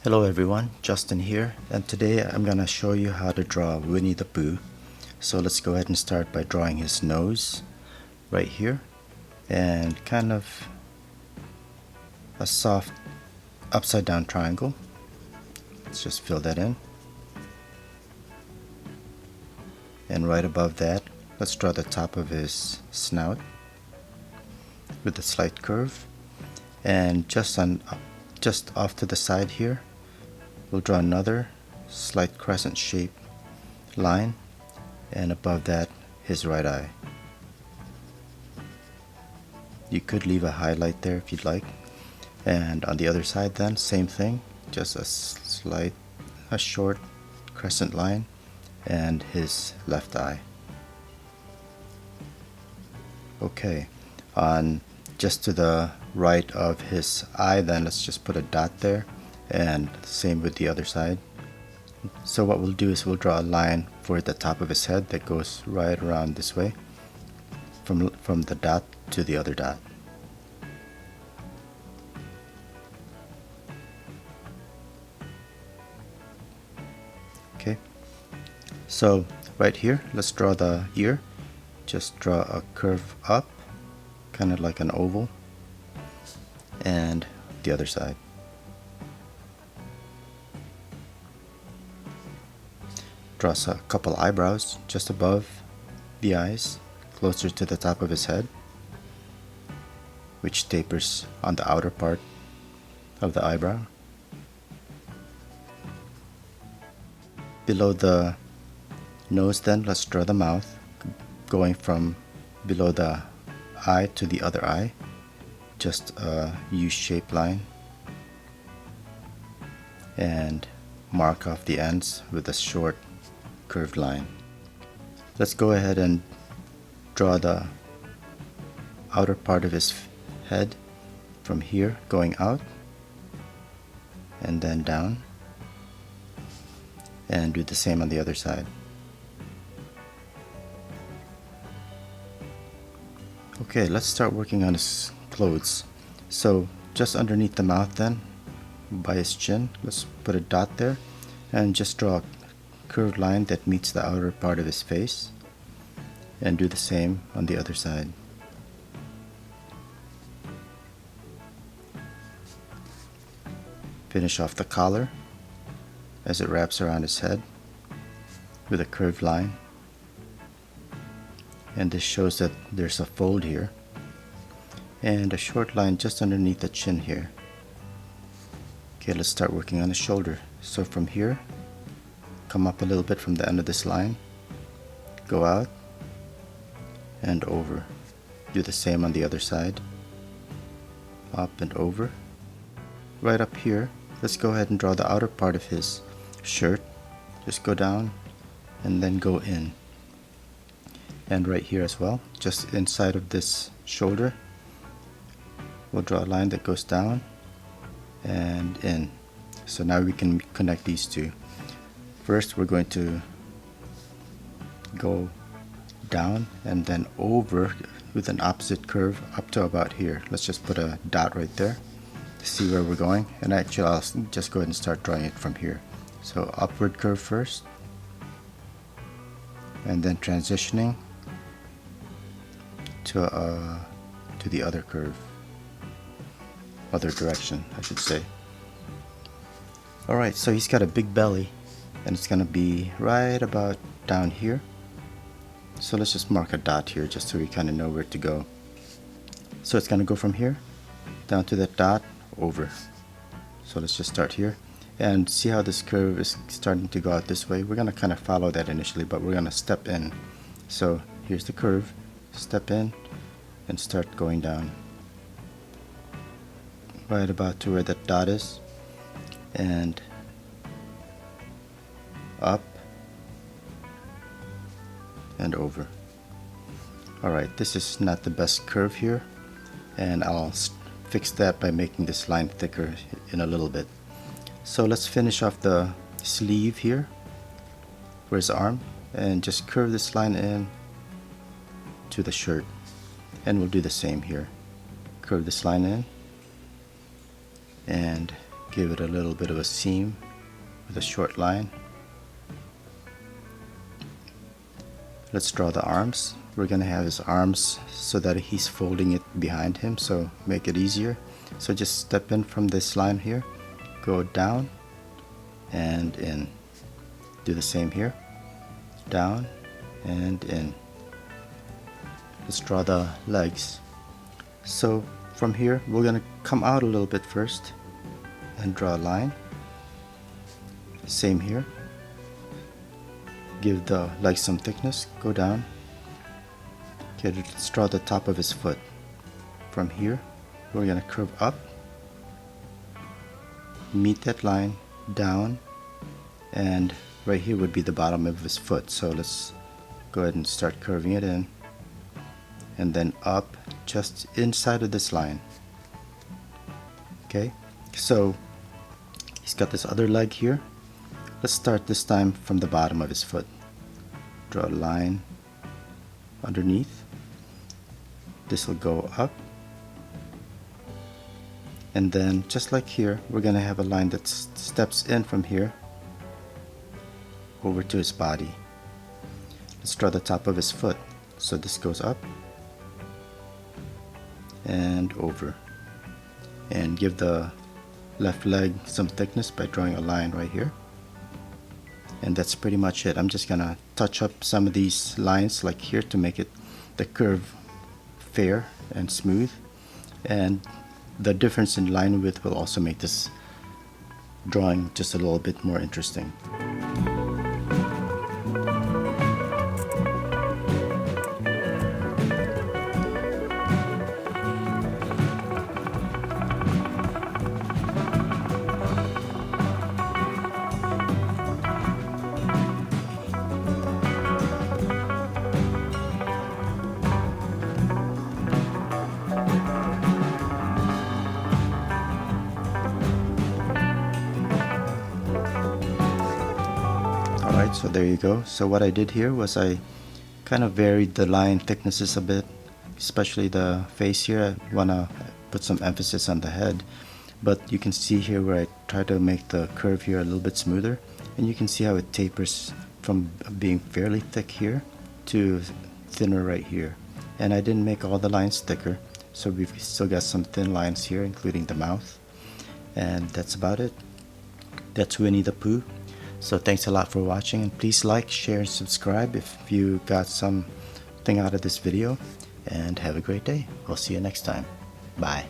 Hello everyone, Justin here, and today I'm gonna show you how to draw Winnie the Pooh. So let's go ahead and start by drawing his nose right here and kind of a soft upside down triangle. Let's just fill that in. And right above that, let's draw the top of his snout with a slight curve. And just off to the side here, we'll draw another slight crescent shape line, and above that his right eye. You could leave a highlight there if you'd like. And on the other side then, same thing, just a short crescent line and his left eye. Okay, on just to the right of his eye then, let's just put a dot there, and same with the other side. So what we'll do is we'll draw a line for the top of his head that goes right around this way from the dot to the other dot. Okay, so right here, let's draw the ear. Just draw a curve up, kind of like an oval, and the other side. Draw a couple eyebrows just above the eyes, closer to the top of his head, which tapers on the outer part of the eyebrow. Below the nose then, let's draw the mouth, going from below the eye to the other eye, just a U-shaped line, and mark off the ends with a short curved line. Let's go ahead and draw the outer part of his head from here going out and then down, and do the same on the other side. Okay, let's start working on his clothes. So just underneath the mouth then, by his chin, let's put a dot there and just draw a curved line that meets the outer part of his face, and do the same on the other side. Finish off the collar as it wraps around his head with a curved line, and this shows that there's a fold here, and a short line just underneath the chin here. Okay, let's start working on the shoulder. So from here, come up a little bit from the end of this line, go out and over. Do the same on the other side, up and over. Right up here, let's go ahead and draw the outer part of his shirt. Just go down and then go in. And right here as well, just inside of this shoulder, we'll draw a line that goes down and in. So now we can connect these two. First, we're going to go down and then over with an opposite curve up to about here. Let's just put a dot right there to see where we're going. And actually, I'll just go ahead and start drawing it from here. So upward curve first, and then transitioning to the other curve, other direction, I should say. Alright, so he's got a big belly, and it's gonna be right about down here. So let's just mark a dot here just so we kind of know where to go. So it's gonna go from here down to that dot, over. So let's just start here and see how this curve is starting to go out this way. We're gonna kind of follow that initially, but we're gonna step in. So here's the curve, step in and start going down right about to where that dot is, and up and over. Alright, this is not the best curve here, and I'll fix that by making this line thicker in a little bit. So let's finish off the sleeve here for his arm, and just curve this line in to the shirt, and we'll do the same here. Curve this line in and give it a little bit of a seam with a short line. Let's draw the arms. We're gonna have his arms so that he's folding it behind him, so make it easier. So just step in from this line here, go down and in. Do the same here, down and in. Let's draw the legs. So from here we're gonna come out a little bit first and draw a line. Same here. Give the legs some thickness, go down. Okay, let's draw the top of his foot. From here, we're going to curve up, meet that line, down, and right here would be the bottom of his foot. So let's go ahead and start curving it in, and then up just inside of this line. Okay, so he's got this other leg here. Let's start this time from the bottom of his foot. Draw a line underneath. This will go up. And then just like here, we're going to have a line that steps in from here over to his body. Let's draw the top of his foot. So this goes up and over. And give the left leg some thickness by drawing a line right here. And that's pretty much it. I'm just gonna touch up some of these lines like here to make it the curve fair and smooth, and the difference in line width will also make this drawing just a little bit more interesting. Alright, so there you go. So what I did here was I kind of varied the line thicknesses a bit, especially the face here. I want to put some emphasis on the head, but you can see here where I try to make the curve here a little bit smoother, and you can see how it tapers from being fairly thick here to thinner right here. And I didn't make all the lines thicker, so we've still got some thin lines here, including the mouth. And that's about it. That's Winnie the Pooh. So thanks a lot for watching, and please like, share, and subscribe if you got something out of this video, and have a great day. We'll see you next time. Bye.